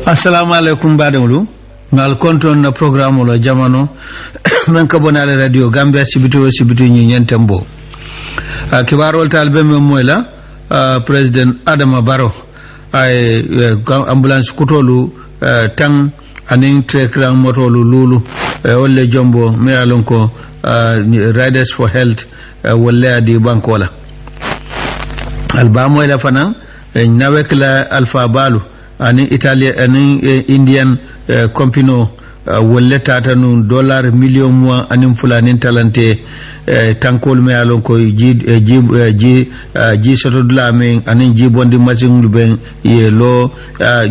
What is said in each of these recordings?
Assalamu alaikum badamulu ngal konton na programme lo jamano men ka bonale radio Gambia sibitu ñi ñentembo kibarol talbe men moyla president Adama Barrow ay ambulance kutolu tang anin trekran motolu lulu wolle jombo me alonko Riders for Health wolle adi bankola alba moyla fana nawek la alfa balu ani Italia ani Indian compino wolle tata nun dollar million mois anim fulani talante tankol me alon ko ji sotodula men anin ji bondi machine ben ye lo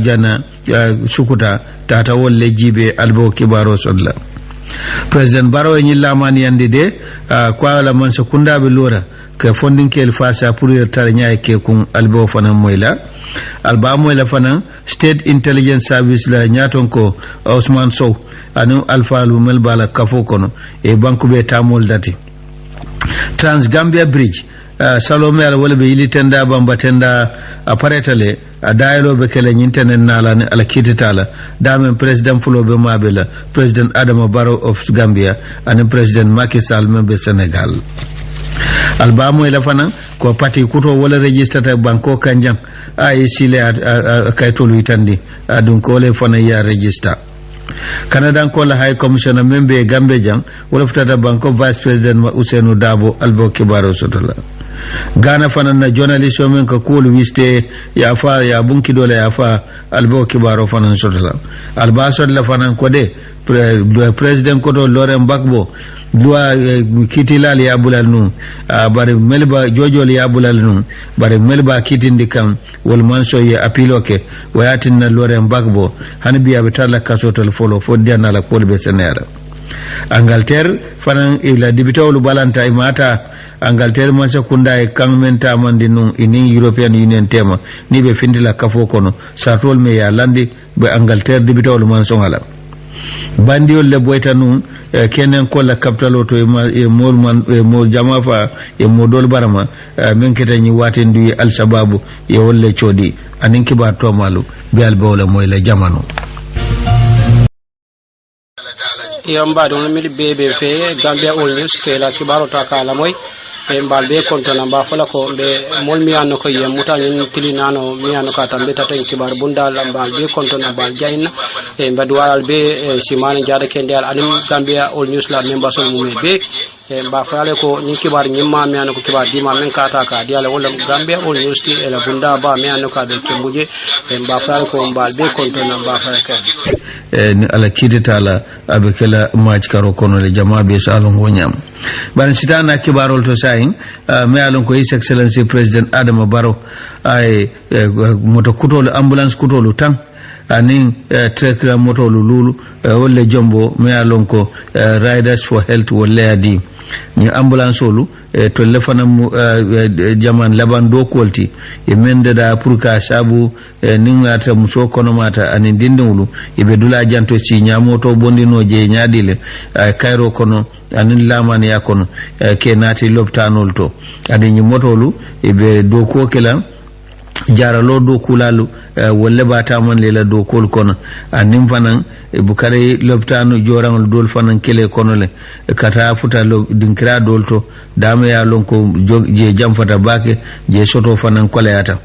jana sukuta tata wolle jibe albo kibaro sodla president Barrow ni lamani yande de kwa la man sekunda be lora ke fondin kel fasa pour tar nyaay ke kun albo fana moyla alba moyla fana state intelligence service la nyaton ko Ousmane Sow anu alfa lu mel bala kafo kono e banku be tamol dati Trans-Gambia Bridge Salome ala wala be yili tenda bamba tenda aparetale dialogue be kele nyintenen nala ni ala kititala damen president fulo be mabela president Adama Barrow of Gambia and president Macky Sall membe Senegal albamo ila fana ko pati kuto wala register banko kanjang ay sile kaytolu itandi adun ko le fana ya register Canada ko la high commissioner membe Gambia jang wala futata banko vice president Ousainou Dabo albo kibaro sotola Ghana fana na journalist men ka kulu wiste ya fa ya bunki dole ya fa albo kibaro fana sotola alba sotla fana ko de president ko do Laurent Gbagbo loi kitilal ya bulal nun bare melba jojol ya bulal nun bare melba kitindi kam wol manso ya apiloke wayatin na Laurent Gbagbo hanbiya be tala kasotol folo foddiana la kolbe senera Angleterre fanan ila dibitawlu balanta mata Angleterre man sekunda e kangmenta mandi nun ini European Union tema ni be findila kafo kono satol me ya landi be Angleterre dibitawlu man songala bandiol le boyta nun kenen ko la capital to e mol jamafa e modol barama men ketani watendu al shababu e wolle chodi anin kiba to malu bi al bawla moy la jamano yamba don mi bebe fe Gambia All News fe la kibaro ta kala moy e mbalbe kontona mba fala ko be mol mi anno ko yem muta nyen tilinano mi anno ka tambe tata kibar bundal mbalbe kontona bal jayna e mbadwal be simani jada kendal anim Gambia All News la member so mu be e mba fala ko nyen kibar nyimma mi anno ko kibar dima men kata ka diala wala Gambia All News ti e la bunda ba mi anno ka be kembuje e mba fala ko mbalbe kontona mba fala ka ni ala kiditala abekela match karo kono le jama be salon wonyam ban sitana kibarol to sayin me alon ko his excellency president Adama Barrow ay moto kutolo ambulance kutolo tan anin trekra moto lulu wolle jombo me alon ko Riders for Health wolle adi ni ambulance olu to lefana jaman laban do kolti e mende da pour ka sabu ningata muso kono mata ani dindewulu e be dula janto ci nyamoto bondino je nyaadile kayro kono anin lamani yakono ke nati loptanol to adi ni motolu e be do ko kala jaralo do kulalu wolle bata man lela do kol kono anim fanan e bukare loptano jorangol dol fanan kele kono le kata futa lo dinkira dol to dama ya lonko je jamfata bake je soto fanan koleata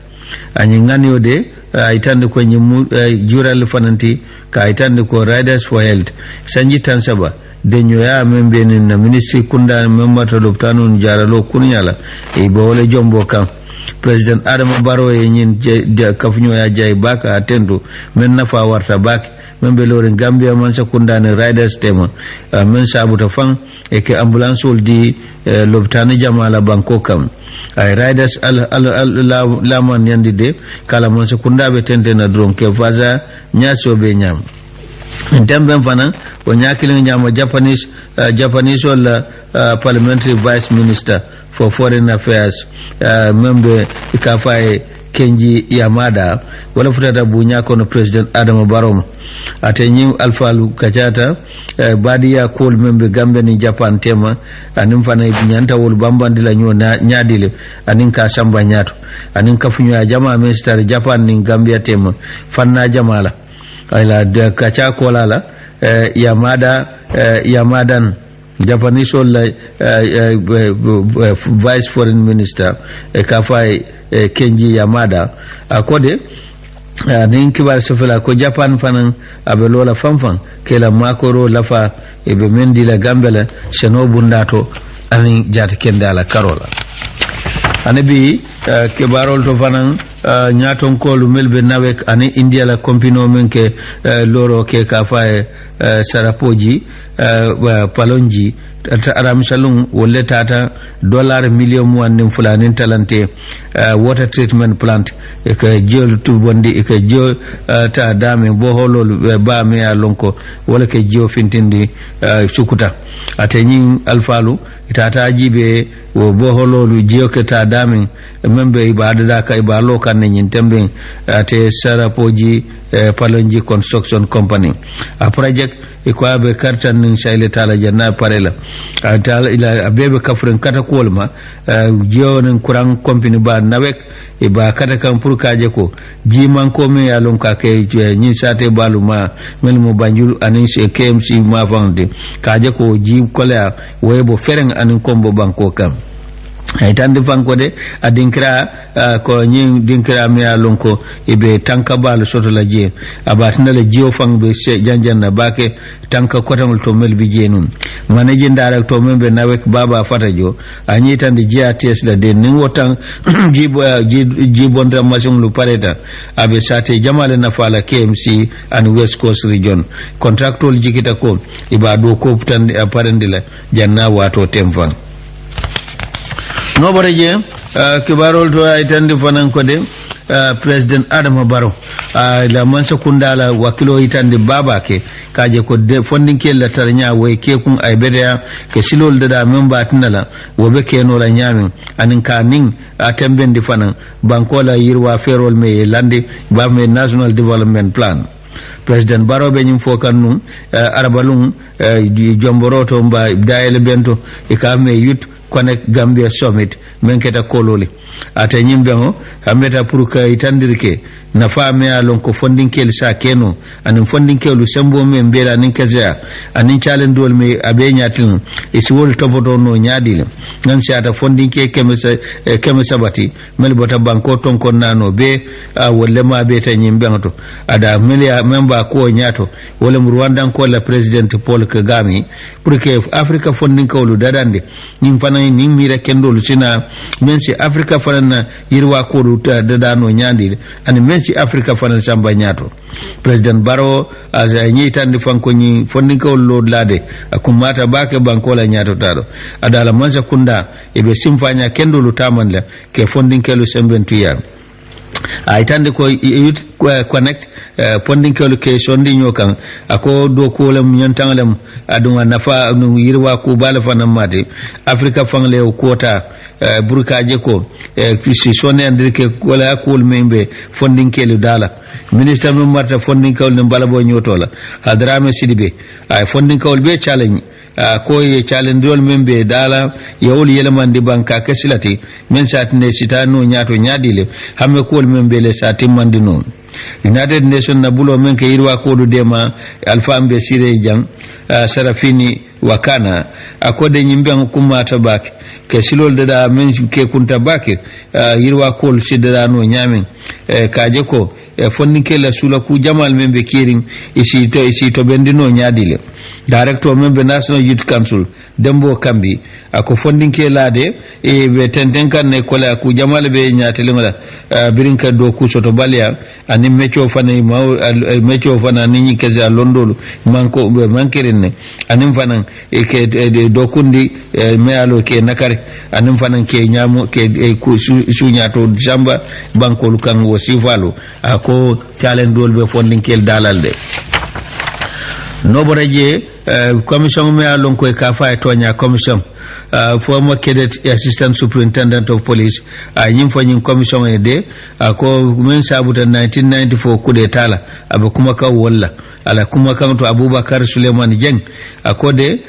ani ngani ode itande ko nyimu jural fananti ka itande ko Riders for Health sanji tansaba de nyoya membe na ministry kunda memata loptano jaralo kunyala e bawole jombo kam president Adama Barrow e nyin kafnyo ya jay baka atendo men nafa warta bake men be loren Gambia man sakunda ne Riders tema men sabuta fang e ke ambulance ol di lobtani jamala banko kam ay Riders la man yandi de kala man sakunda be tente na dron ke faza nyaso be nyam dembe fana o nyakile nyama Japanese wala parliamentary vice minister for foreign affairs membe ikafaye Kenji Yamada wala futata bunya kono president Adama Barrow ate nyi alfalu kachata badiya kol membe Gambia ni Japan tema anim fana nyanta wol bambandi la nyo nyaadile anin ka samba nyato anin ka funyo ya jama minister Japan ni Gambia tema fanna jamala ayla de kacha kolala Yamadan Japanese vice foreign minister kafai Kenji Yamada akode nin kibar sofela ko Japan fanan abe lola fanfan kela makoro lafa ebe mendi la Gambia seno bundato ani jata kendala karola anabi kibarol to fanan nyaton kolu melbe nawek ani India la kompino menke loro ke kafai Sarapoji Palonji aram salung wolle tata dollar million muannim fulanin talante water treatment plant e ka jol tubondi e ka jol ta dame bo holol ba me alonko wala ke jio fintindi sukuta atenyin alfalu tata jibe wo bo hololu jio ke ta dame membe ibada ka ibalo kan nyin tembe ate Sarapoji Palonji Construction Company a project ikwa be kartan nin shayle tala janna parela tala ila abebe kafren kata kolma jionen kurang company ba nawek e ba kata kan purkaje ko jiman ko me yalon ka ke nyi sate baluma mel mo banjul anin se KMC ma fande kaje ko ji kola webo fereng anin kombo banko kam ay tande fanko de adinkra ko nyi dinkra mi alonko ibe tanka balu soto la je abatna la jio fang be janjanna bake tanka kotamul to melbi jenum managing director membe nawek baba fatajo anyi tande GATS la de nin wotan jibonda machine lu pareta abe sate jamale na fala KMC and West Coast region contractual jikita ko ibado ko tande aparendila janna wato temfan no boreje kibarol to ay tande fanan ko de president Adama Barrow la mansa kundala wakilo itande babake kaje ko de fondinke la tarnya way kekun ay bedeya ke silol da memba tinala wobe keno la nyamin anin kanin atembendi fanan bankola yirwa ferol me lande ba me national development plan president Barrow be nyim fokan arabalum jomboroto mba daele bento e kame yut Connect Gambia Summit menketa kolole ata nyimbe ho ameta pour ka itandirke na fame alon ko fondinkel sa keno anin fondinkelu sembo me mbela nin kaza anin chalen dol me abe nyatin isi wol topoto no nyaadile nan siata fondinke keme sabati mel bota banko ton kon nano be wolle ma be ta nyimbe to ada melia memba ko nyato wala Rwandan ko la president Paul Kagame pour que Africa fondinkelu dadande nim fanan nim mira kendol sina mensi Africa fanan yirwa ko dadano nyaadile ani mensi Africa fanan samba nyato president Barrow aza nyi tandi fanko nyi fondinko lord lade akumata bake bankola nyato tado adala mansa kunda ebe simfanya kendo lutamanla ke fondinko sembentu ya aitande ko youth connect pondinko ke sondi nyokan ako do ko lam nyantangalam adunga nafa no yirwa ko bala fanam mate Africa fangle quota burkaje ko kisi sonne andirke kola ko membe fondinko lu dala minister no marta fondinko ne balabo nyotola hadrame sidibe ay fondinko be challenge ko ye challenge dol membe dala yawul yelamandi banka kesilati men satne sitano nyato nyadile hamme ko membe le satimandi non United Nation na bulo men ke yirwa ko do dema alfa ambe sire jang sarafini wakana akode nyimbe hukuma tabaki ke silol da men ke kunta baki yirwa ko sidda no nyamin kaje ko fondinke la sula ku jamal membe kiring isi to bendino nyaadile director membe National Youth Council dembo kambi ako fondinke lade e be tentenkan ne kola ku jamal be nyaatele ngala birinka do ku soto balia ani mecho fana mecho fana ni keza londolu manko be mankerenne anim fanan e ke do kundi me alo ke nakare anim fanan ke nyamo ke ku su nyaato jamba banko kan wosifalo ako challenge dol be fondinkel dalalde no boraje commission me alon ko ka fa tonya commission former cadet assistant superintendent of police ñim fo ñim commission e de ko men sabuta 1994 coup d'état la abe kuma ka walla ala kuma kan to Abubakar Suleiman Jeng akode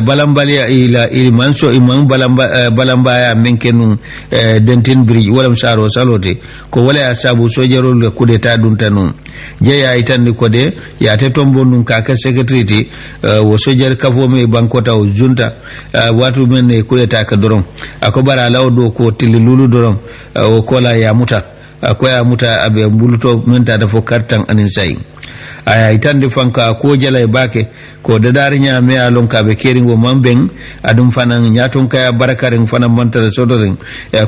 balambaliya ila manso imam balamba ya menkenu dentin bridge wala saro salote ko wala ya sabu sojero le coup d'état dun tanu je ya itandi ko de ya te tombo nun ka secretary wo sojer kafo me bankota o junta watu men coup d'état ka doron akobara lawdo ko tililulu doron o kola ya muta akoya muta abe buluto menta da fo kartan anin sai aya itande fanka ko jala bake ko dadar nya me alon ka be keringo mamben adum fanan nyaton kaya barakarin fanan mantara sodorin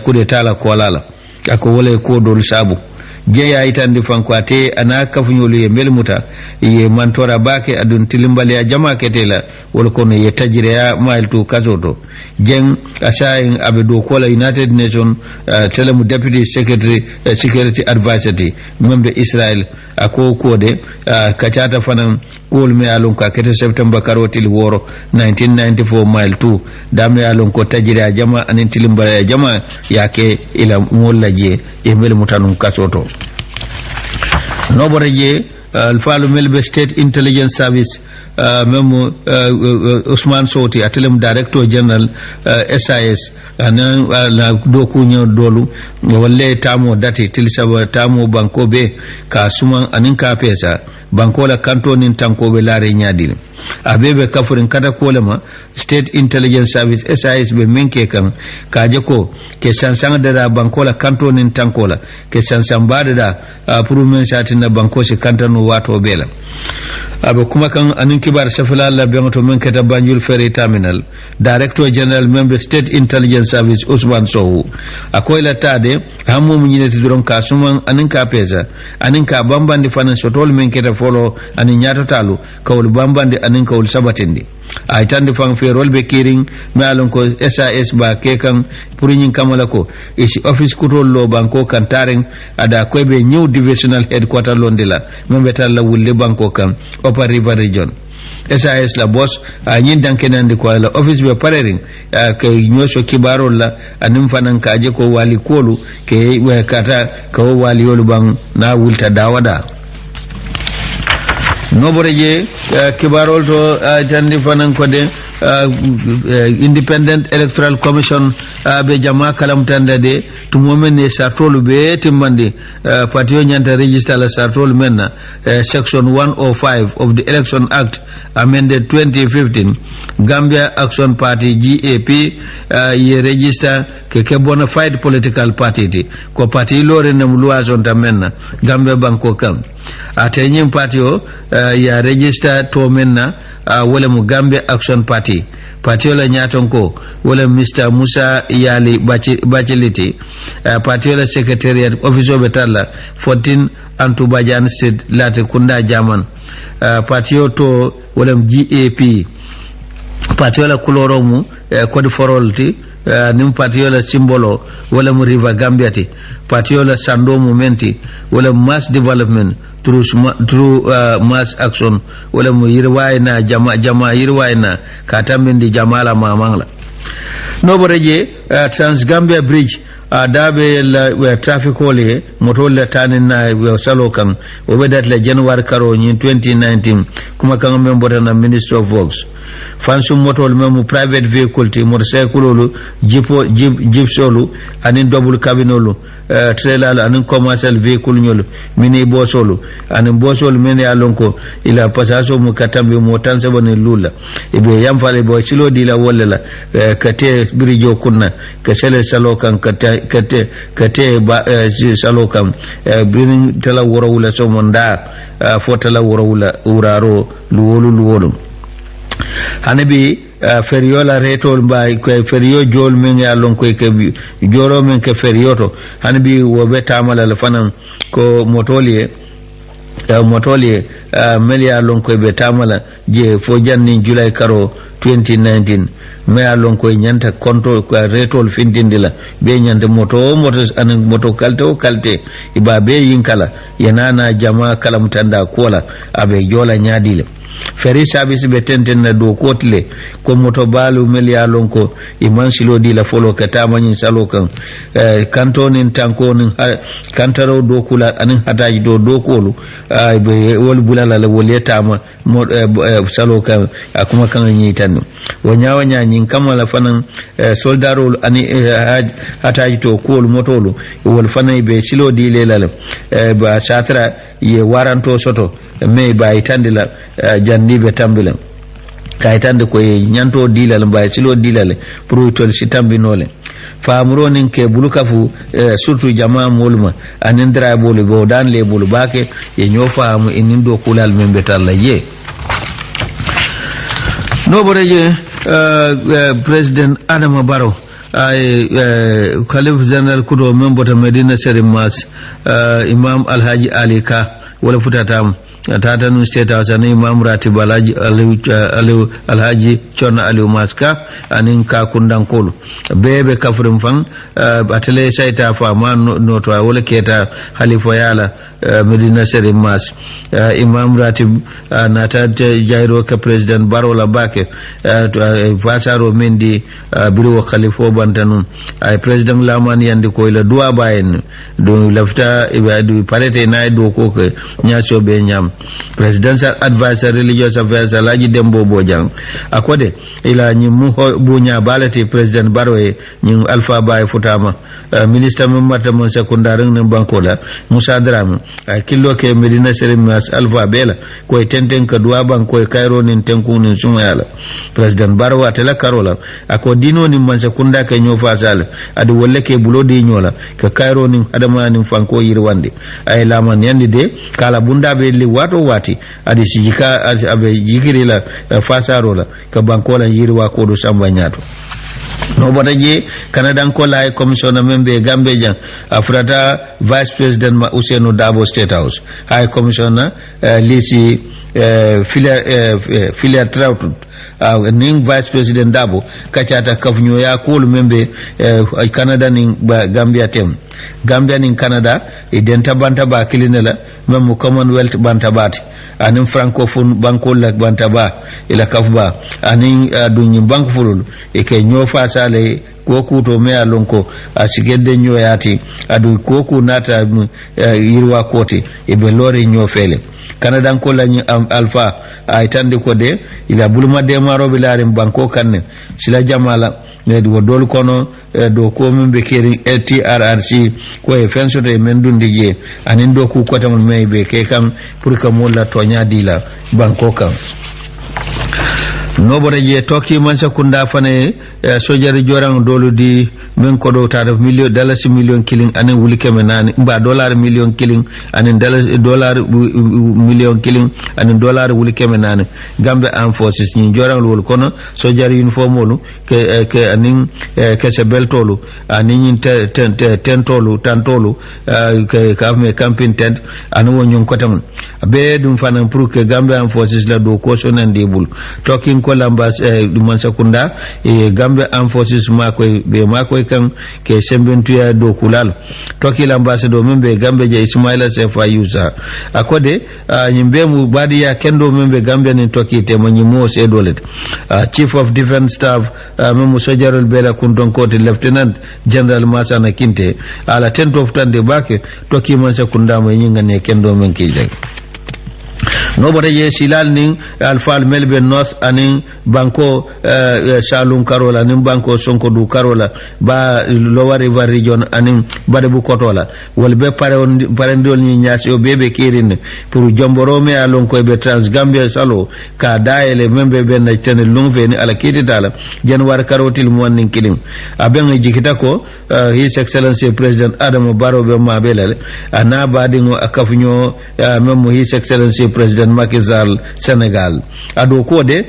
kude tala ko lala ako wala ko dol sabu je ya itande fanko ate ana kafunyolu ye melmuta ye mantora bake adun tilimbali ya jama ketela wala kono ye tajire ya mailtu kazoto jeng asayin abedo kola United Nation telemu deputy security advisor membe Israel ako kode kachata fanan kol me alon ka kete September karotil woro 1994 mile 2 dame alon ko tajira jama anin tilimbara jama yake ila mollaje e mel mutanum kasoto noboreje alfalu melbe state intelligence service memo Usman Soti atelem director general SIS na doku nyo dolu walle tamo dati tilsaba tamo banko be ka suman anin ka pesa banko la kanto nin tanko be lare nyadil abebe kafurin kada kolema state intelligence service SIS be menke kan kaje ko ke sansanga da banko la kanto nin tanko la ke sansan bada da purumen satin na banko se kantano wato bela abe kuma kan anin kibar safala la bengoto men keta Banjul Ferry Terminal director general member state intelligence service Usman Sow akoy la tade hammo mu nyineti duron ka suman anin ka pesa anin ka bambandi fanan sotol men keta folo anin nyato talu kawul bambandi anin kawul sabatindi ay tande fang fe rolbe kiring me alon ko SAS ba kekan purinyin kamala ko isi office kutol lo banko kan taren ada ko be new divisional headquarter londila membe talla wulle banko kan Upper River region SAS la boss nyin dankenande ko la office be parerin ke nyoso kibaro la anim fanan kaje ko wali kolu ke kata ko wali yolu bang na wulta dawada noboreje kibarol to jandi fanan ko de Independent Electoral Commission be jama kalam tanda de to momen ne sartolu be timmande patio nyanta register la sartolu menna section 105 of the Election Act amended 2015 Gambia Action Party GAP ye register ke bona fide political party ti ko party lore ne mluwa zon tamenna Gambia banko kam atenyim patio ya register to menna wala mu Gambia Action Party patiola nyaton ko wala Mr. Musa Yali Bacheliti patiola secretariat office betalla 14 Antubajan Street Late Kunda Jaman patio to wala GAP patiola kuloromu code forolti nim patiola simbolo wala mu River Gambia ti patiola sando momenti wala mass development through mass action wala mu yirwayna jama yirwayna katamindi jamala mamangla no boreje Trans-Gambia Bridge dabe la traffic hole moto la tanin na salo kan obedat la January karo ni 2019 kuma kan member na Minister of Works fansu moto memu private vehicle ti motorcycle jeep solo anin double cabinolo trailer anin commercial vehicle nyolo mini bosolo anin bosolo meni alonko ila pasaso mu katambe motanse bone lula ibe yamfale bo silo dila wolela kate birijo kunna kasele salo kan kate ba salo kan birin tala woro wula so monda fo tala woro wula uraro luwolu hanabi feriola retol bay ko ferio jol men ya lon ko ke joro men ke ferioto hanabi wo betamala la fanan ko motolie melia lon ko betamala je fo janni July karo 2019 me alon ko nyanta konto ko retol findindila be nyande moto an moto kalte iba be yinkala yanana jama kala mutanda kola abe jola nyadile ferry service be tenten na do kotle ko moto balu melia lonko iman silo di la folo katama nyin salo kan kantonin tanko nin kantaro do kula anin hataji do kolu be wol bulala la wol yetama salo kan akuma kan nyi tan wonya nyin kamala fanan soldaro ani hataji to kolu motolu wol fanay be silo di lelal ba satra ye waranto soto me ba itandila jandibe tambila kaytande ko nyanto dilal mbay silo dilal pour tol si tambinole famuro nin ke bulukafu surtout jama molma anin dra bolu bo dan le bolu bake ye nyo faamu inin do kulal membe talla ye no boreje president Adama Barrow ay khalif general kudo membota Medina Serimas imam Alhaji Ali Ka wala futatam tatanu state house ani imam ratib alhaji chona ali maska anin ka kundankolu bebe kafrim fan atele saita fa man noto wala keta halifa yala Medina Serimas imam ratib nata jairo ka president Barola Bake fasaro mendi biro khalifa bantanun ay president lamani yandi ko ila duwa bayen do lafta ibadu parete na do ko ke nyaso be nyam presidential advisor religious affairs Alhaji Dembo Bojang akode ila nyimu bunya balati president Barrow nyi Alpha Baye Futama minister memata mon secondaire ne bankola Musa Dram kilo ke Medina Serimas Alpha Bela ko tenten ka duwa banko Cairo nin tenku nin sumala president Barrow atela karola akodino ni man sekunda ke nyofa sal adu wolle ke bulodi nyola ka Cairo nin adama nin fanko yirwande ay laman yandi de kala bunda be li wato wati adi sijika abe jikiri la fasaro la ka bankola yirwa ko do samba nyato no bodaje Canada ko la commissioner membe Gambia jang afrata vice president ma Ousainou Dabo State House high commissioner lisi filia Trout ning vice president Dabo kachata kafnyo ya kulu membe Canada ning Gambia tem Gambia ning Canada identa banta ba kilinela memu Commonwealth banta bati anin francophone banko la banta ba ila kafba anin dunyi banko fulul ke nyofa sale koku to me alonko asigede nyoyati adu koku nata yirwa koti ibe lori nyofele Canada ko la alpha ay tande ko de ila bulma de marobe larim banko kanne sila jamala ne do dol kono do ko min be keri TRRC ko e fenso de men dundi je anin do ku ko tamul me be ke kam pour que mo la tonya dila banko kam no bore je toki man sakunda fane sojari jorang dolu di men ko do ta $1 killing anen wuli kemenani ba $1 killing anen $1 killing anen wuli kemenani Gambia Armed Forces ni jorang wol kono sojari uniform wolu ke anin ke se beltolu anin tentolu tantolu ke kame camping tent anu wonyon kotam be dum fanan pour que Gambia Armed Forces la do ko sonan debul talking ko lambas man sakunda Gambia Armed Forces makoy kan ke sembentuya do kulal toki l'ambassadeur membe Gambia je Ismaila Sefa Yusa akode nyimbe mu badiya kendo membe Gambia ni toki te manyimo se dolet chief of defense staff memu sojarol bela kunton kote lieutenant general Masana Kinte ala 10th of tande bake toki man sakunda mo nyinga ne kendo men kije nobody ye silal ning alfal Melbourne North aning banko Salum Karola aning banko Sonko du Karola ba Lower River region aning Badebu Kotola wal be parendol ni nyasi o bebe kirin pour jomboro me alon ko be Transgambia salo ka daele membe ben ten lungve ni ala kiti dala January karotil mo nin kilim aben jikita ko His Excellency President Adama Barrow be ma belale ana badingo akafunyo memo His Excellency President Macky Sall Senegal ado ko de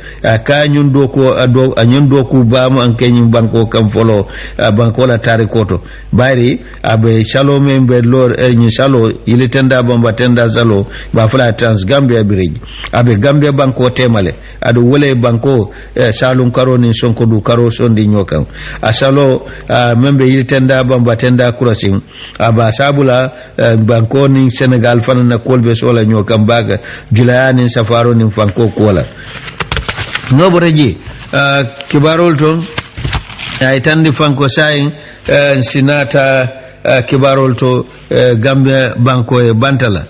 ka nyun do ko ado nyun do ku ba mo an kenyim banko kam folo banko la tari koto bayri abe shalome be lor nyi shalo ile tenda bamba tenda zalo ba fala Transgambia bridge abe Gambia banko temale ado wole banko Salum Karo ni Sonko du Karo sondi nyokam asalo membe ile tenda bamba tenda crossing aba sabula banko ni Senegal fanana kolbe sola nyokam baga julaya nin safaro nin fanko kola no boreji kibarol ton ay tandi fanko sayin sinata kibarol to Gambia banko e bantala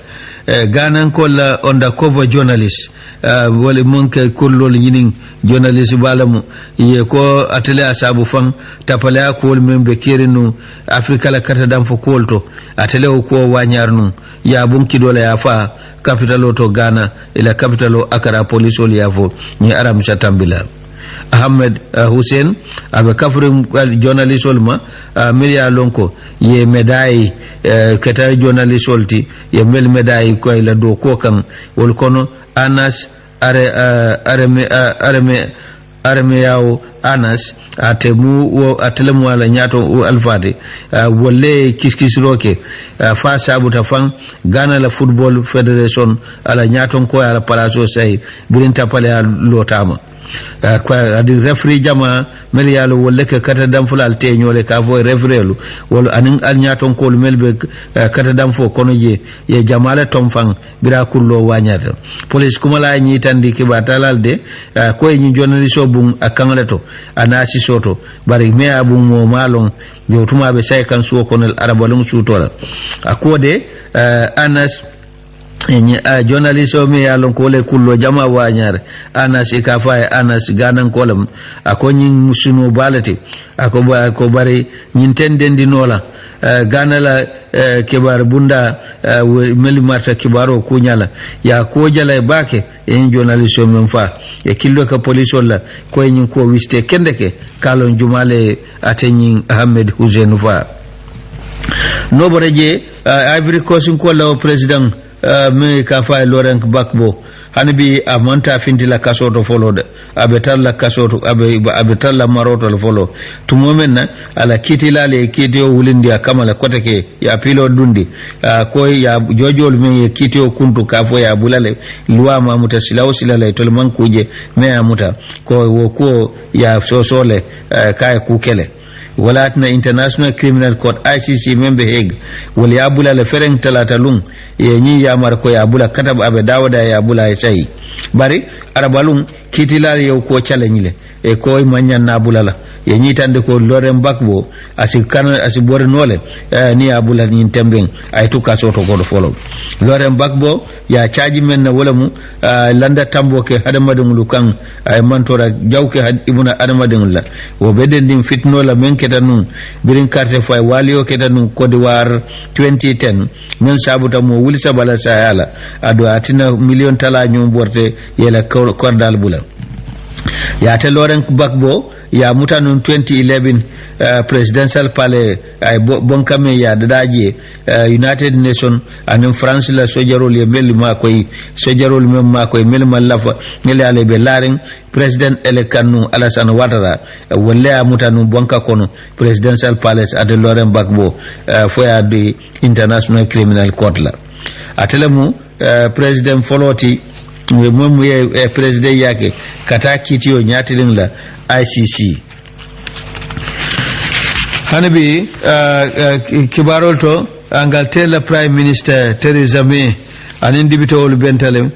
ganan kolla undercover journalist wala mun kay kullol yinin journalist balamu ye ko atele asabu fan tapala ko membe kerinu afrika la kata dam fo kolto atele ko wanyarnu ya bunki dole ya fa capital to Ghana ila capital Accra police ol yafo ni aram chatambila Ahmed Hussein abe kafrum journalist olma milia lonko ye médaille keta journalist olti ye mel médaille ko ila do ko kan wol kono Anas arme yawo Anas atemu wo atelemu ala nyato alfati wolle kiskis roke fa sabu ta fan Ghana la football federation ala nyato ko ala palaso say birinta pale lotama kwa adi referee jama melialo wolle ke kata dam fulal te nyole ka fo refereelu wol anin al nyaton ko melbe kata dam fo kono ye jamala tomfang bira kullo wanyata police kuma la nyi tandi ki batalal de ko nyi journalist bun akangaleto anasi soto bari me abu mo malon yo tuma be say kan so konel arabalum sutora akode Anas journalist o mi yalon ko le kullo jama wanyar Anas ikafa Anas ganan kolam akonyi musunu balati ko bari nyintendendi nola Ghana la kibar bunda meli marta kibaro kunyala ya ko jala bake en journalist o men fa e killo ka police wala ko nyin ko wiste kendeke kalon jumale atenyin Ahmed Hussein fa no boreje Ivory Coast ko la president me ka fa Laurent Gbagbo hanbi amanta fintila kasoto folode abetalla kasoto abetalla maroto folo tumomenna ala kitila le kitio wulindi akamala kotake ya pilo dundi ko ya jojol me kitio kuntu kafo ya bulale luwa mamuta silaw silale tolman kuje me amuta ko woko ya sosole kay kukele walatna International Criminal Court ICC membe Hague wali abula le fereng talata lung yenyi ya marko ya abula katab abe dawada ya abula ya sai bari arabalung kitila yo ko challenge le ko manya na abula yenyi tande ko Laurent Gbagbo asibore nole ni abula ni tembeng ay tuka soto ko do follow Laurent Gbagbo ya chaji men na wala mu landa tambo ke hadamadum lukan ay mantora jawke ibuna adamadum la wo beden dim fitno la men ketanu birin carte fay walio ketanu Côte d'Ivoire 2010 men sabuta mo wulisa bala sayala ado atina million tala nyum borte yela kordal bula ya te Laurent Gbagbo ya mutanun 2011 presidential pale ay bonkame ya dadaje United Nation anin France la sojarol ye mel ma koy sojarol mem ma koy mel ma lafa ngel ale be laring president elekanu Alassane Ouattara wala mutanu bonka kono presidential palace at Laurent Gbagbo foya de International Criminal Court la atelemu president foloti mom ye president yake kata kitio nyatiling la ICC hanabi kibarol to Angleterre Prime Minister Theresa May anin dibitowol bentalem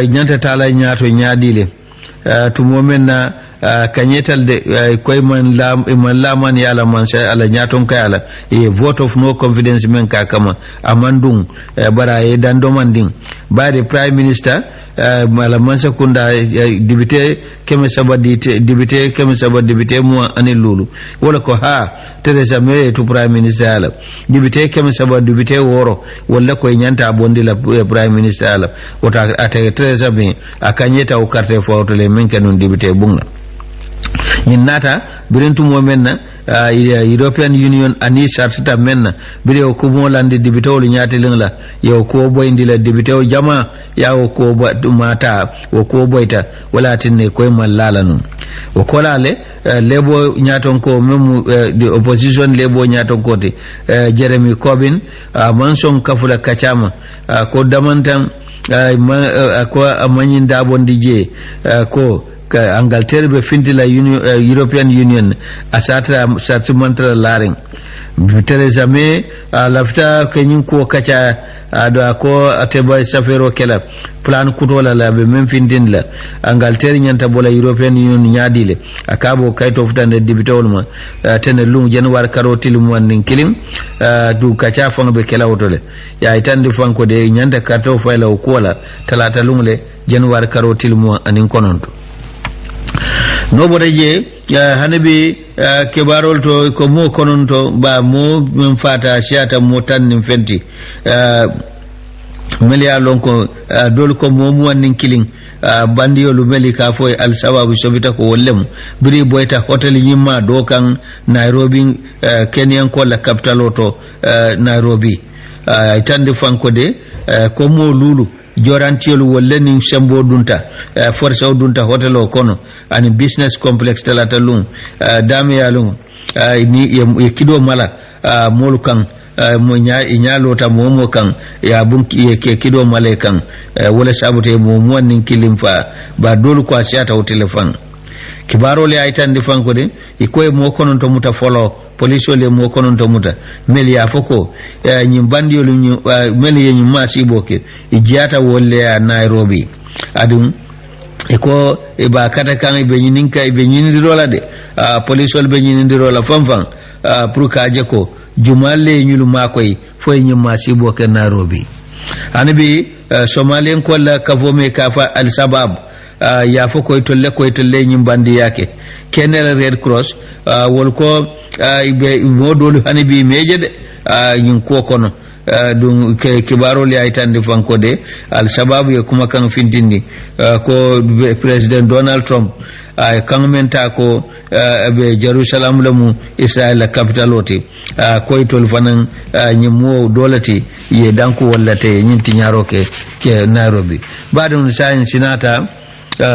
nyanta tala nyato nyaadile tumomenna kanyetal de koy man laman yala man sha ala nyaton kayala e vote of no confidence men ka kama amandung bara e dando manding by the Prime Minister malaman sekunda député keme sabadi député mo anil lulu wala ko ha Theresa May to Prime Minister ala député keme sabadi député woro wala ko nyanta bondi la Prime Minister ala wota ata Theresa May akanyeta o carte forte le men kanun député bungna nata birentu mo menna European Union ani sartita menna bire o ko mo lande dibito li nyati lengla yo ko boyndi la dibito jama ya o ko mata o ko boyta wala tinne koy malala non o kolale lebo nyaton ko memu the opposition lebo nyaton ko te Jeremy Corbyn manson kafula kachama ko damantan ko amanyin dabondi je ko Angleterre be fintila European Union asatra satmantra laring Theresa May lafta kenyin ko kacha ado ko ateba safero kala plan kutola la be men findin la Angleterre nyanta bola European Union nyaadile akabo kayto futande dibitol ma tene lum January karotil mu wan kilim du kacha fon be kala wotole ya itandi fanko de nyanta karto fayla ko la talata lumle January karotil mu anin kononto no bodeje hanabi kebarol to ko mo kononto ba mo men fata shiata mo tan nim fenti melia lonko dol ko mo mo wan killing bandiyolu meli ka foy al sababu sobita ko wollem biri boyta hotel yimma do kan Nairobi Kenyan ko la capital to Nairobi itande fanko de ko mo lulu jorantielu wolle nin sembo dunta force dunta hotel o kono ani business complex talata lum dame yalum ni kido mala molu kan mo nyaalo ta momo kan ya bunki ke kido male kan wala sabute mo nin kilim fa ba dolu ko asiata o telefon kibaro le aitan difan ko de ikoy mo konon to muta follow police le mo konon to muta meli ya foko nyim bandi lu meli nyim masi boke ijiata wolle ya Nairobi adum iko ba kata kan be nyininka be nyinirola de police be nyinirola famfam pour ka je ko jumalle nyulu makoy foy nyim masi boke Nairobi anabi Somalien ko la kafome kafa al sabab ya fo koy tolle nyim bandi yake kenel Red Cross wol ko be modol hanibi meje de nyin ko kono dum ke kibaro li ay tande fanko de al sababu e kuma kan findindi ko president Donald Trump kan menta ko be Jerusalem lamu Israel capital oti ko tol fanan nyimo dolati ye danko wallate nyinti nyaroke ke Nairobi badum sain sinata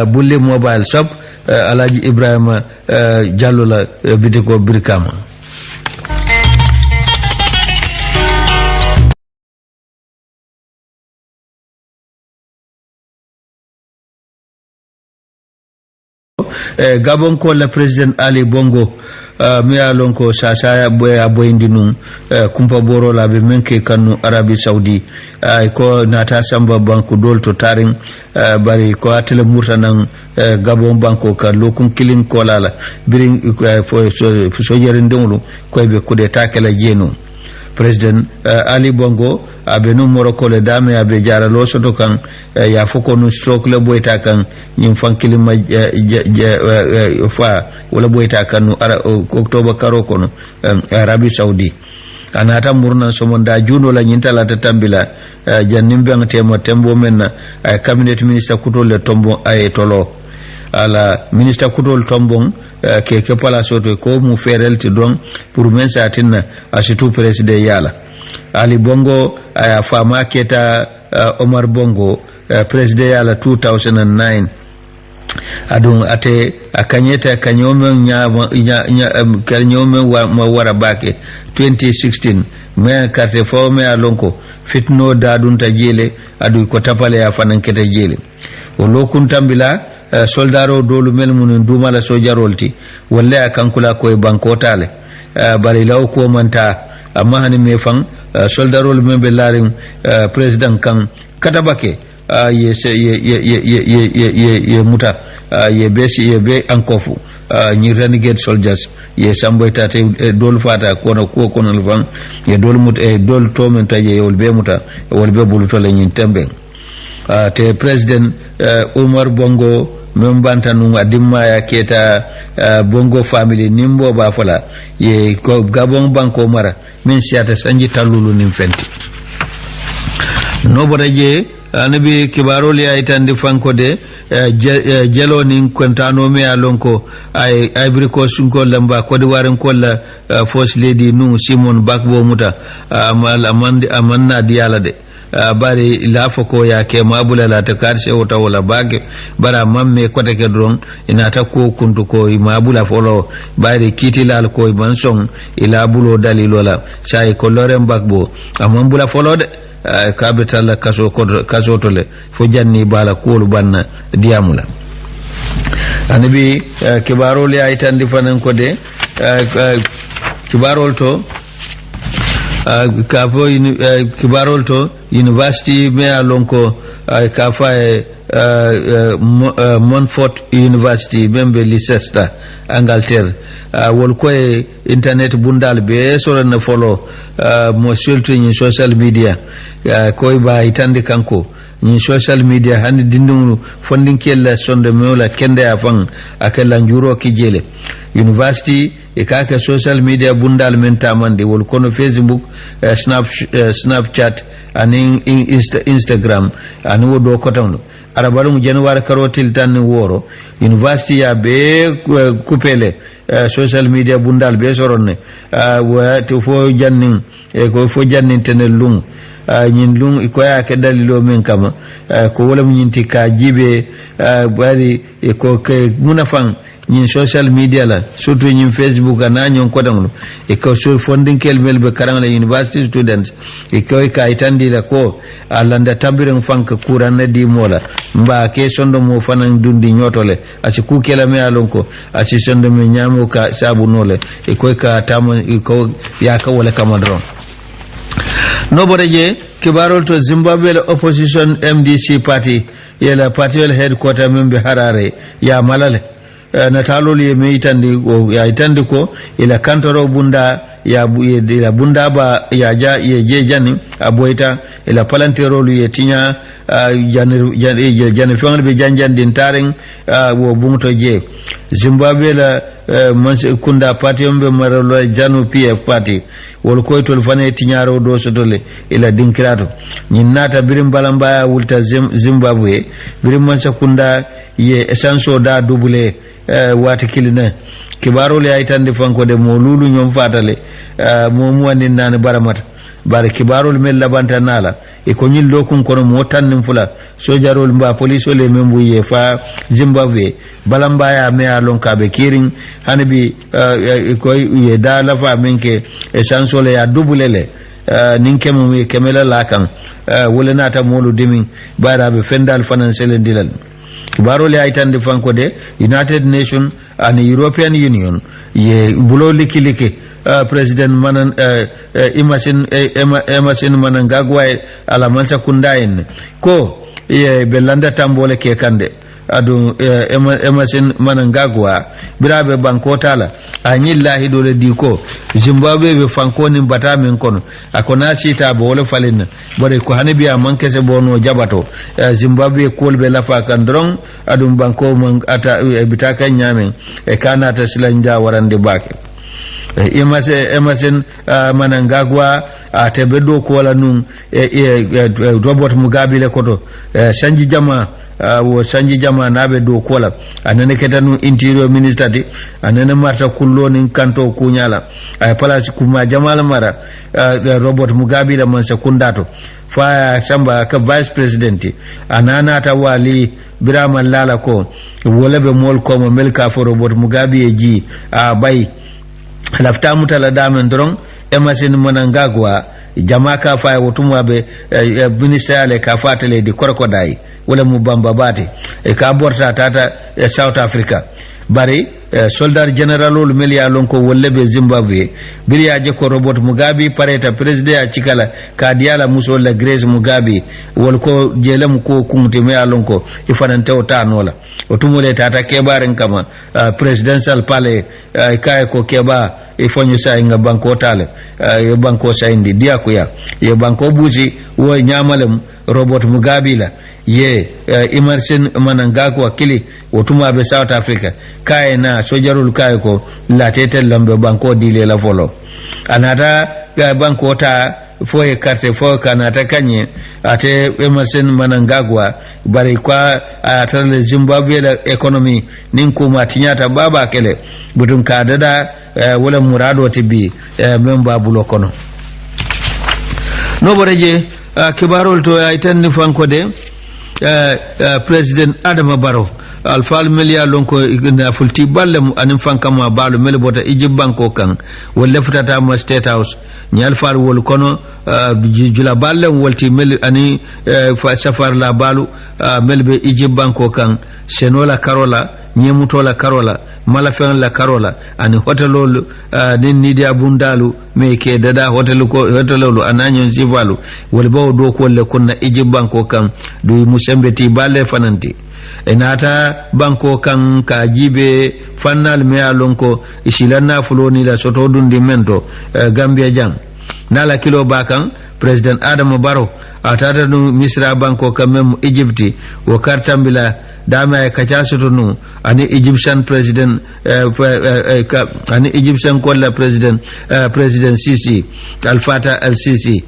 bulle mobile shop Alaji Ibrahima Diallo la bitiko Brikama Gabon ko la president Ali Bongo mi alon ko sasa boya boyindi num kumpa boro la be menke kanu Arabi Saudi ko nata samba banko dol to taring bari ko atele murtanan Gabon banko ka lokum kilin ko lala birin so yerin dewlu ko be kude takela jeno president Ali Bongo abe no Morocco le dame abe jara lo soto kan ya foko no stroke le boyta kan nyim fankili ma fa wala boyta kan no October karo kono Arabi Saudi anata murna somonda juno la nyintala tatambila jannim be ngate tembo menna cabinet minister kuto le tombo ay tolo ala minister kutol tombon ke pala soto ko mu ferelti don pour men satina asitu president yala Ali Bongo aya fama keta Omar Bongo president yala 2009 adun ate akanyeta kanyome kanyome wa warabake 2016 me carte forme alonko fitno dadun tajele adu ko tapale ya fanan kete jele o lokun tambila soldaro dolu mel mun dumala sojarolti walla akankula koy bankotale bari law ko manta amma hani me fan soldarol membe larim president kan katabake ye muta ye be ankofu ni renegade soldiers ye samboyta te dol fata kono ko kono fan ye dol mut dol to men taje yol be muta wol be buluto le nyin tembe te president Omar Bongo membanta nu adimma ya keta Bongo family nimbo ba fola ye ko Gabon banko mara min siata sanji talulu nim fenti no bodaje anabi kibaro li ay tande fanko de jelo nin kontano me alonko ay Ivory Coast sunko lamba ko de waren ko la first lady nu Simon Bakbo muta amanna diala de bari lafo ko ya ke mabula la ta karshe wata wala bage bara mamme ko take dron ina ta ko kuntu ko mabula folo bari kiti lal ko banson ila bulo dalilola sai ko loren bagbo amambula folo de capital la kaso tole fo janni bala kolu banna diamula anabi kibarol ya itandi fanan ko de kibarol to kafo kibarol to university me alonko kafa Montfort University membe Leicester Angleterre wol koy internet bundal be so na follow mo sultu ni social media koy ba itande kanko ni social media hande dindum fondin kella sonde mola kende afan akala njuro kijele university e kaka social media bundal men tamande wol kono Facebook Snapchat anin Instagram an wodo kotamno arabalum January karotil tan woro university ya be kupele social media bundal be soronne wa to fo jannin ko fo jannin tenel lung nyin lung ko ya ke dalilo men kama ko wala nyinti ka jibe bari ko ke munafan nyin social media la surtout nyin Facebook na nyon ko danglo ko so funding kel melbe karanga university students ko ka itandi la ko alanda tambiren fanka kuranna di mola mba ke sondo mo fanan dundi nyotole asi ku kela me alonko asi sondo me nyamo ka sabu nole ko ka tamo ko ya ka wala kamadron nobody je kibarol to Zimbabwe opposition MDC party yela party headquarter membe Harare ya malale natalol ye itandi ko ila kantoro bunda ya ila bunda ba ya ja ye je jani aboita ila palantero lu ye tinya jani fangre be janjan din taring wo bumto je Zimbabwe la kunda party yombe maralo janu PF party wol koy tol fane tinyaro do sotole ila dinkirato nyinnata birim balamba wulta Zimbabwe birim mansa kunda ye essential da double wati kilina kibaro le aytande fanko de mo lulu nyom fatale mo muwani nan baramata bare kibaro mel labanta nala e ko nyil dokun kono mo tannim fula sojarol mba police le membu ye fa Zimbabwe balamba ya me alon kabe kiring hanbi ko ye da la fa menke essential ya double le ninke mo kemela lakan wala nata molu dimi bara be fendal financial dilal kibaro le aytande fanko de United Nations and European Union ye bulo likilike president manan Emerson Mnangagwa ala mansa kundain ko ye belanda tambole ke kande adu Emerson Mnangagwa birabe banko tala anyillahi dole diko Zimbabwe be fanko ni bata men kono akona sita bo wala falina bare ko hanabi amanke se bono jabato Zimbabwe kolbe lafa kandron adu banko man ata bitaka nyamen e kana ta silanja warande bake Emerson Mnangagwa atebedo ko wala nun Robert Mugabe le koto sanji jama wo sanji jama nabe do kola anene ketanu interior minister di anene marta kullo nin kanto kunyala ay place kuma jamal mara Robert Mugabe la man sekundato fa samba ka vice president anana ta wali birama lala ko wala be mol ko mo melka fo Robert Mugabe ji bay lafta mutala damen dron Emerson Mnangagwa jamaka fa wotumwa be minister ka fatale di korkodai wala mubamba bati e ka borta tata South Africa bari soldat generalol melia lonko wolle be Zimbabwe biriya je ko Robert Mugabe pareta president a cikala ka diala muso la Grace Mugabe wol ko jelam ko kumte me alonko ifanante o tanola o tumule tata kebaren kama presidential pale kay ko keba e fonyo sa nga banko tale e banko sa indi diakuya e banko buzi wo nyamalem Robert Mugabe la ye Emerson Mnangagwa kili wotuma be South Africa kay na sojarul kay ko la tete lambe banko dile la folo anata banko ta foye carte fo kanata kanye ate Emerson Mnangagwa bari kwa atale Zimbabwe la economy nin kuma tinyata baba kele budun ka dada wala murado tibi memba bulo kono no boreje kibarol to aytan ni fanko de president Adama Barrow alfal melia lonko na fulti ballem anin fankama balu mel bota Egypt banko kan wala futata ma state house ni alfal wol kono jula ballem wolti mel ani fa safar la balu melbe Egypt banko kan senola karola nyemuto la karola malafen la karola ani hotelolu nin nidia bundalu me ke dada hotelolu ananyon sivalu wal baw do ko le kunna Egypt banko kan du musembeti balle fananti enata banko kan ka jibe fannal me alonko isilanna fuloni la soto dundi mento Gambia jang nala kilo bakan President Adama Barrow atata no Misra banko kan mem Egypti wo kartambila dama e kacasoto no ani Egyptian president ani Egyptian kolla president Sisi Al-Fatah Al-Sisi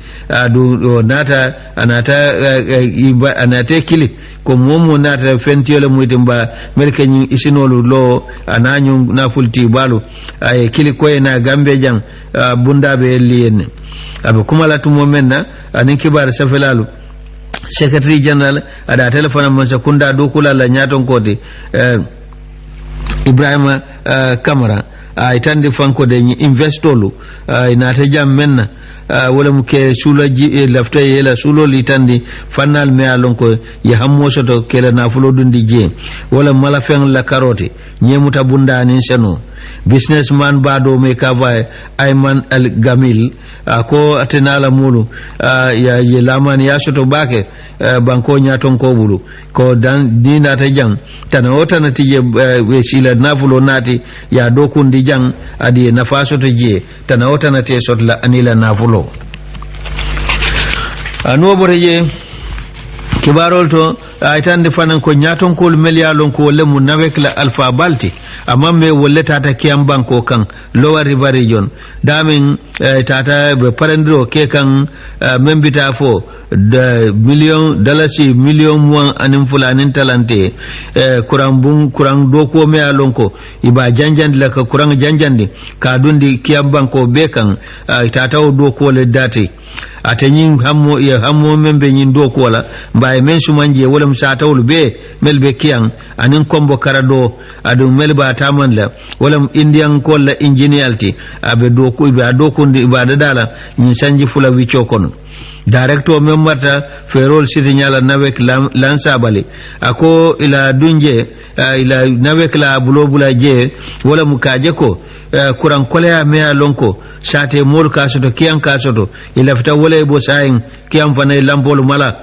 do nata anata kili ko momo nata fentiole muitimba merkenyi isinolu lo ananyu na fulti balu ay kili ko na Gambia jang bundabe liyenne abe kuma latu momenna anin kibar safelalu Secretary General ada telefona man sakunda do kula la nyaton kote Ibrahima Kamara itande fanko de investolu inata jam menna wala muke sula lafta yela sulo litandi fanal me alonko ya hammo soto kela na fulo dundi je wala mala fen la karote nyemuta bunda ni seno businessman bado me kava Ayman Al Gamil ko atenala mulu ya yelamani ya soto bake banko nyaton ko bulu ko dan dina ta jang tana wota na tije we sila nafulo nati ya dokundi jang adi nafaso to je tana wota na te sotla anila nafulo anu boreje kibarol to itande fanan ko nyaton ko melyalon ko wolle mun nawek la alpha balti amma me wolle tata kiyam banko kan lower river region damin tata be parandiro ke kan membita fo $1 million mo anin fulanin talante kurang doko me alonko iba janjandi la ka kurang janjandi ka dundi kiyam banko be kan tata o doko le dati atenyin hammo membe nyin do ko la mbay men sumanje wala msatawul be melbe kiyan anin kombo karado adu melba taman la wala indian ko la engineerti abe do ko be do ko ndi ibada dala nyin sanji fula wi ciokon director memata ferol city nyala nawek lansa bali ako ila dunje ila nawek la bulobula je wala mukaje ko kuran kolya me alonko sate mol kasoto kiyan kasoto ila fita wala bo sayin kiyan fana lampolu mala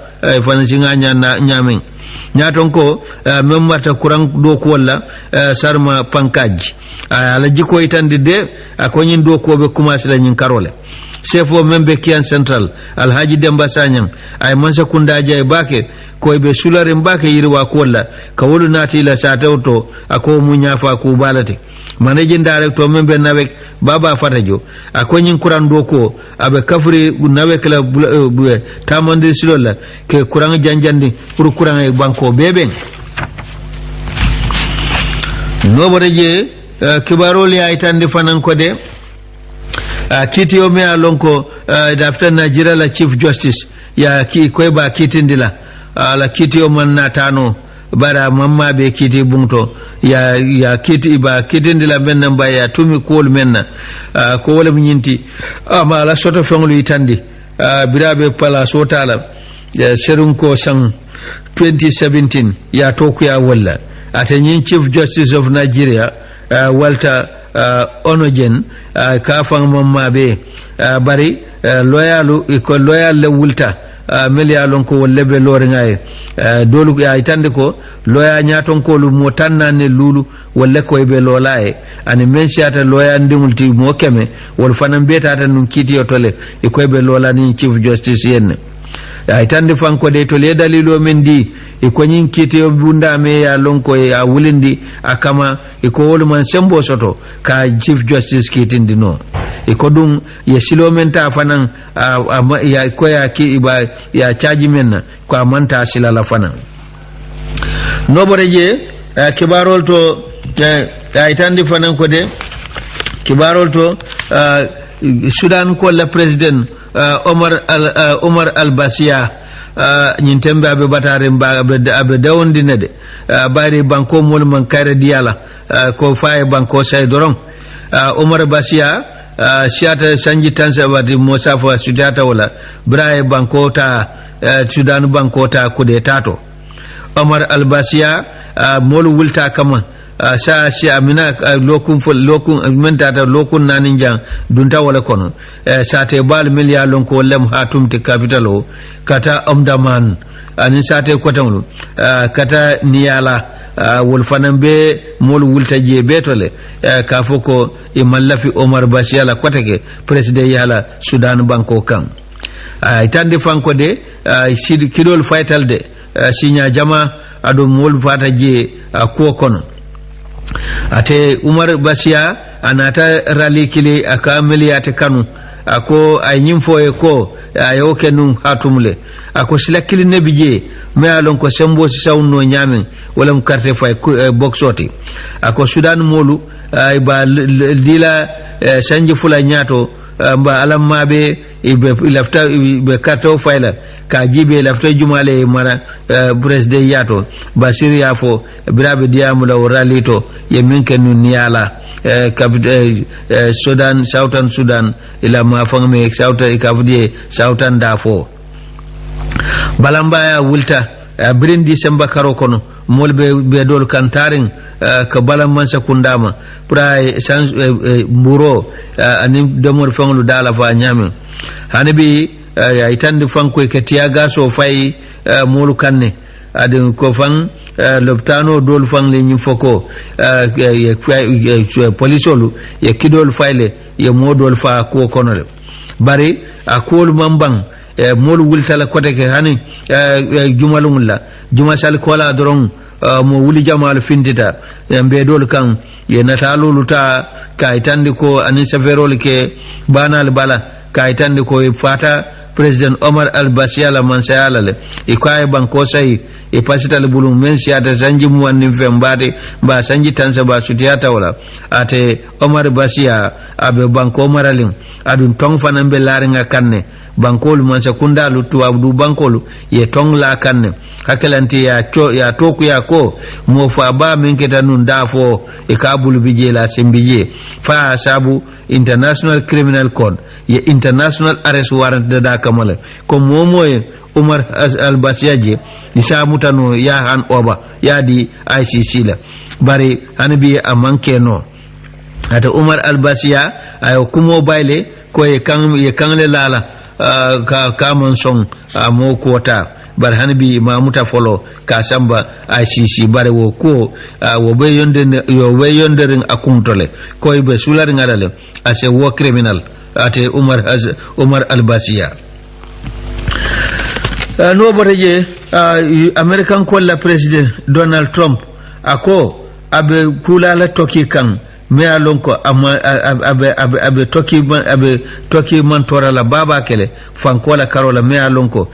fana singa na nyamen nyaton ko memata kuran do ko wala sarma pankaj ala jiko itande de akonyin do ko be kuma sila nyin karole sefo membe kiyan central alhaji demba sanyang ay mansa kunda jay bake ko be sulare mbake yirwa ko wala ka wolu nati la satawto ako munyafa ku balate managing director membe nawek baba fatajo akonyin kuran doko abe kafri nawek la tamande silola ke kuran janjandi pour kuran e banko beben no boreje kibaroli ay tande fanan ko de kiti o me alonko dafta Nigeria la chief justice ya ki koy ba kitindila la kiti o man natano bara mamma be kiti bungto ya kiti ba kitindila benna ba ya tumi kol menna ko wala nyinti ama la soto fenglu itandi birabe pala sotala serun ko sang 2017 ya toku ya wala atanyin chief justice of Nigeria Walter Onojen ka fang mamma be bari loyalu ko loyal le wulta melyalon ko lebe lore ngaye dolu ya itande ko loya nyaton ko lu mo tannane lulu wala ko be lolae ani mensiata loya ndimulti mo keme wol fanan beta tan nun kiti yotole e ko be lola ni chief justice yen ay tande fanko de to le dalilo men di e ko nyin kiti bunda me ya lonko ya wulindi akama e ko wol man sembo soto ka chief justice kitindi no e ko dum ye silomenta fanan ya ko ya ki iba ya charge men ko amanta silala fanan no boreje kibarol to ay tande fanan ko de kibarol to Sudan ko la president Omar al-Bashir nyin tembe abe batare abe dawndi nede bari banko mol man kare diala ko faye banko say doron Omar al-Bashir siata sanji tansa wadi mosafa sudata wala brae banko ta Sudan banko ta kude tato Omar al-Bashir mol wulta kama sa si amina lokun mentata lokun nanin jang dunta wala kono sate bal milliard lon ko lem hatum te capital o kata omdaman anin sate kotanglu kata niyala wol fanan be mol wulta je betole ka foko e mallafi Omar Basiala kotake president yala Sudan banko kan itande fanko de kidol faytal de sinya jama ado mol fata je ko kono ate Umar Basia anata rali kili aka miliyate kanu ako ay nyimfo e ko ayo kenum hatumle ako silakili nebije me alon ko sembo si sawno nyame wala mu carte fay boxoti ako Sudan molu ay ba dila sanji fula nyato mba alammabe ibe lafta ibe carte fayla ka jibe lafta jumale mara president yato Basir yafo birabe diamula ralito ye minke nun niyala Sudan Southern Sudan ila mafangme Southern ikavudie Southern dafo balambaya wulta birin December karo kono molbe be dol kantaring ka balam man sakundama pra sans mburo ani domor fanglu dala fa nyame hanabi itande fanko ke tiaga so fay molu kanne adin ko fan loptano dol fan le nyim foko polisolu ye kidol fayle ye modol fa ko konole bari akol mambang mol wultala kote ke hani jumalumulla jumasal kola doron mo wuli jamal findita be dol kan ye natalulu ta kaytandi ko anin saferol ke banal bala kaytandi ko fata president Omar al-Basiala mansayala le ikaye banko sai e pasita le bulum men siata sanji muwanni fembade ba sanji tansa ba sutiyata wala ate Omar Basia abe banko maralin adun tong fanan be laringa kanne bankolu mansa kundalu tu abdu bankolu ye tong la kanne hakelanti ya toku ya ko mo fa ba min ketanun dafo e kabul bije la sembije fa sabu International Criminal Code ye international arrest warrant da kamala ko momoye Umar al-Basiaje isa mutano ya han oba ya di ICC la bari hanabi amanke no ata Umar al-Basia ayo kumo bayle ko ye kangle lala ka man song mo kota bar hanabi mamuta folo ka samba ICC bare wo ko wo be yonde akuntole ko be sular ngalale ase wo criminal ate Umar al-Basia no boteje American kolla president Donald Trump ako abe kula la toki kan me alonko abe toki man tora la baba kele fankola karola me alonko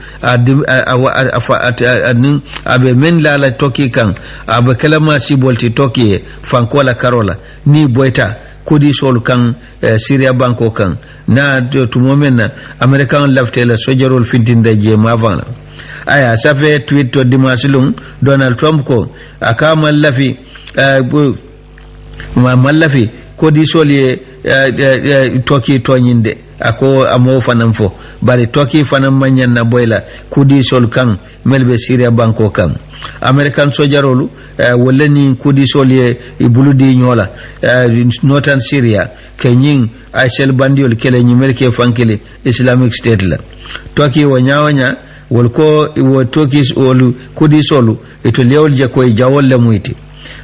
abe men la toki kan abe kalama sibolti toki fankola karola ni boyta kudi sol kan Syria banko kan na to momena American lafte la sojarol fintinde je mavana aya ça fait tweet to dimanche lung Donald Trump ko aka mallafi mallafi kodi sol ye toki tonyinde ako amo fanan fo bari toki fanan manyan na boyla kudi sol kan melbe Syria banko kan American sojarolu wallani kudi sol ye buludi nyola northern Syria kenyin ISIL bandiol kele nyimelke fankele Islamic State la toki wanyawanya wolko wo toki olu kudi solu eto lewol je koy jawol le muyti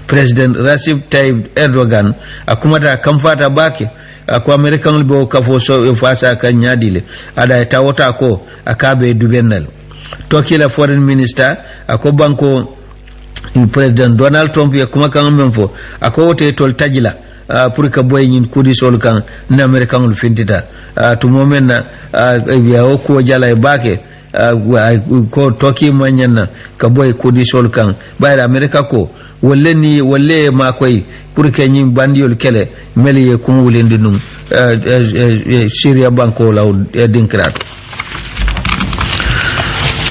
President Recep Tayyip Erdogan akumata kamfata bake ako American bo kafo so fasa kan nyadile ada tawota ko akabe dubennal toki la foreign minister ako banko President Donald Trump ya kuma kan memfo ako wote tol tajila pour que boy ñin kudi sol kan na American lu fintita to momena ya ko jala bake ko toki manyanna ka boy kudi sol kan bayra America ko walle ma koy pour que ñi bandiol kele meli ko wulendi num Syria banko law dinkrat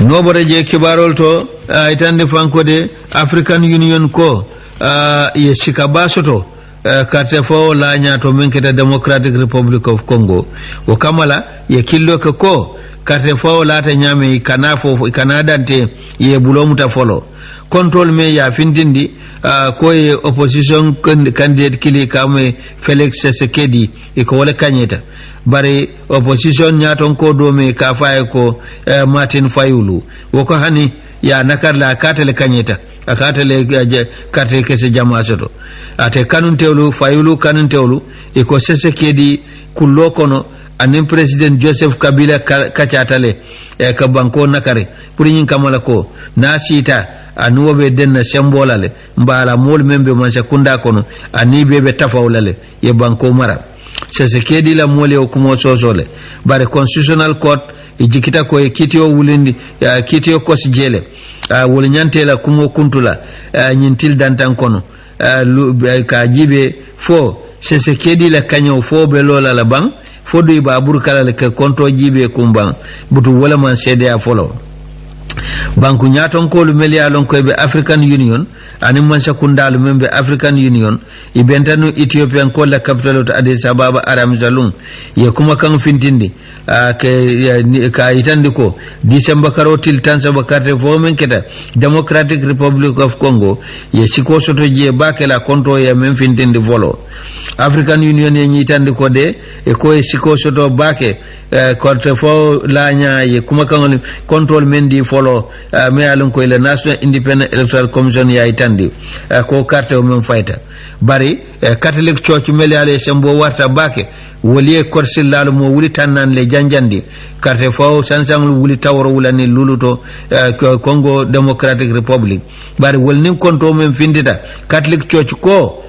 no bore je kibarol to itande fanko de African Union ko ye shikabasoto carte fo la nyato menketa Democratic Republic of Congo wo kamala ye killo ko carte fo la ta nyame kanafo Canada te ye bulomuta folo control me ya findindi ko ye opposition candidate kili kame Felix Tshisekedi iko wala kanyeta bare opposition nyaton ko do me ka faye ko Martin Fayulu woko hani ya nakarla katale kanyeta akatale karte kese jama soto ate kanun tewlu Fayulu kanun tewlu iko Tshisekedi kullo kono anin president Joseph Kabila kacatale ka banko nakare pour nyin kamala ko na sita anu be den sembolale mbala mol membe man sekunda kono ani bebe tafawlale ye banko mara Tshisekedi la mole o kumo sosole bare constitutional court ijikita ko kitio wulindi kitio kos jele wol nyantela kumo kuntula nyintil dantan kono ka jibe fo Tshisekedi la kanyo fo be lola la bang fo do babur kala le konto jibe kumban butu wala man sede a folo banku nyaton ko lu meli alon ko be African Union ani man sakundalu membe African Union ibentanu Ethiopian ko la capital to Addis Ababa aram zalum ye kuma kan fintindi ka itandi ko December karotil tansa bakate fo men keta Democratic Republic of Congo ye siko soto je bakela konto ye men fintindi volo African Union ye nyitandi ko de e ko siko soto bake korte fo lanya ye kuma kan control men di follow me alon ko le National Independent Electoral Commission ya itandi ko carte o men fayta bari Catholic Church meli ale sembo warta bake woli korsil lalu mo wuli tannan le janjandi carte fo sansang wuli tawro wulani luluto Congo Democratic Republic bari wolni konto men findita Catholic Church ko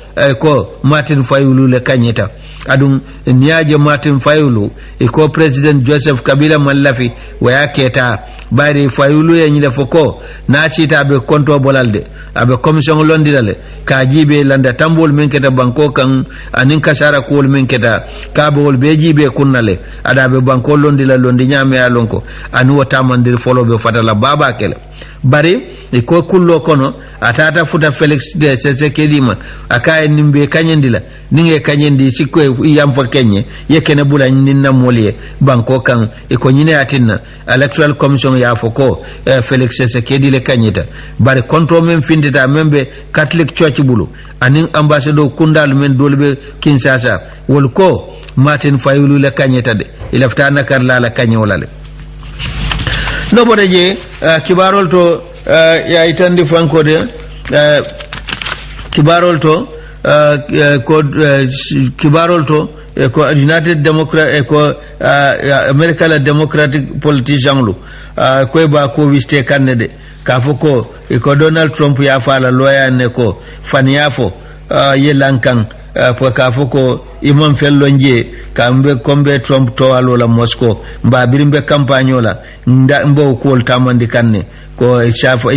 Martin Fayulu le kanyeta adum niaje Martin Fayulu ko president Joseph Kabila Malafi waya keta bari Fayulu ya nyida foko na chita be konto bolalde abe commission londilale ka jibe landa tambol men keta banko kan anin kasara ko men keta ka bol be jibe kunnale ada be banko londila londi nyame alonko anu wata mandir folo be fatala baba kele bari ko kullo kono atata futa Felix de Tshisekedi man akay nimbe kanyendila ninge kanyendi sikko yam fa kenye yekene bula ninna moliye banko kan ko nyine atinna electoral commission ya foko Felix Tshisekedi le kanyeta bari control men findita membe Catholic Church bulu anin ambassadeur kundal men dolbe Kinshasa wol ko Martin Fayulu le kanyeta de ilafta nakar la kanyewala le no bodeje kibarol to ya itandi fanko de kibarol to kibarol to ko United Democrat ko America la Democratic politician lu ko ba ko wiste kanede ka foko ko Donald Trump ya fala lawyer ne ko faniafo ye lankan po ka foko imam fellonje kambe kombe Trump to alola Moscow mba birimbe campagne la mbo ko tamandi kanne ko chafo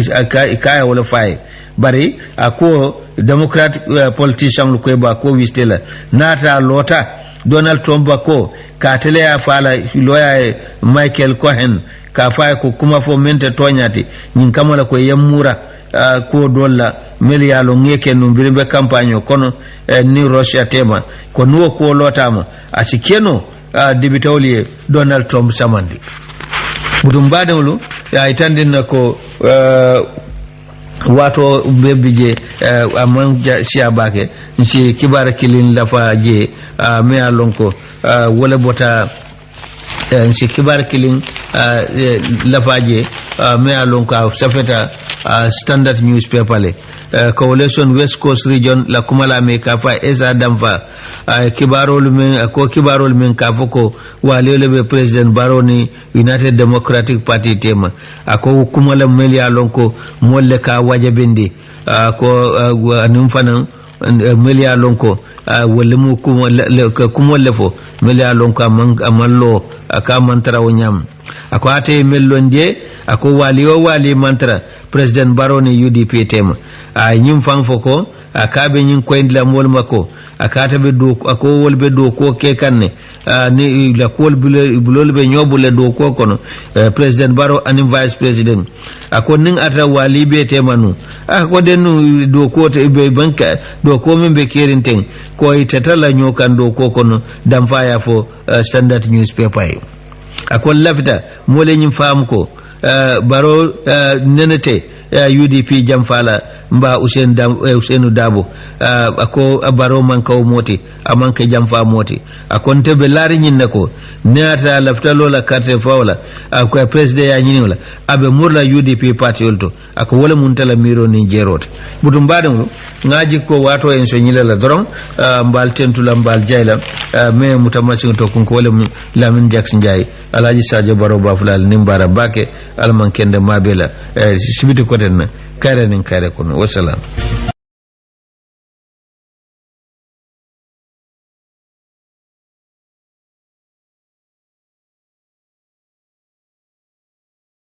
kaya wala fay bari ako Democratic politician ko ba ko wistela nata lota Donald Trump ko ka tele ya fala lawyer Michael Cohen ka fay ko kuma fo mente tonyati nyin kamala ko yemmura ko dolla miliyalo ngeke no birimbe campagne kono ni Russia tema ko nuwo ko lotama asikeno dibitawli Donald Trump samandi budum badawlu ya itandina ko wato bebije amman siya bake nsi kibara kilin lafa je me alonko wala bota nsi kibar kilin lafaje me alonka safeta Standard newspaper le coalition West Coast region la kumala me kafa esa damfa kibarol men kafoko walele be president Baroni United Democratic Party tema ako kumala meli alonko molle ka wajabindi ko anum fanan meli alonko wala mu kumolle fo meli alonko amallo aka mantara wonyam ako ate mellonje ako wali mantra president Baroni UDP tema nyim fang foko akabe nyin koindla mol mako akata be do ako wolbe do ko ke kanne ni la kol bulol be nyobule do ko kono president Baro anim vice president ako ning ata wali be temanu ako denu do ko te be banka do ko men be kerinteng ko itatala nyokan do ko kono dam faya fo Standard newspaper ako lafta mole nyim fam ko Baro nenete UDP jamfala mba Usainu Dabo ako baro man kaw moti amanke jamfa moti akonte be lari nyinne ko neata lafta lola carte fawla ako president ya nyini wala abe murla UDP party olto ako wala muntala miro ni jerote butum badam ngaji ko wato en so nyila la doron mbal tentula mbal jayla me mutamasi to ko wala Lamin Jackson Jay Alaji Sadio Baro Bafulal nimbara bake alman kende mabela sibiti koten na kare nin kare kono wassalam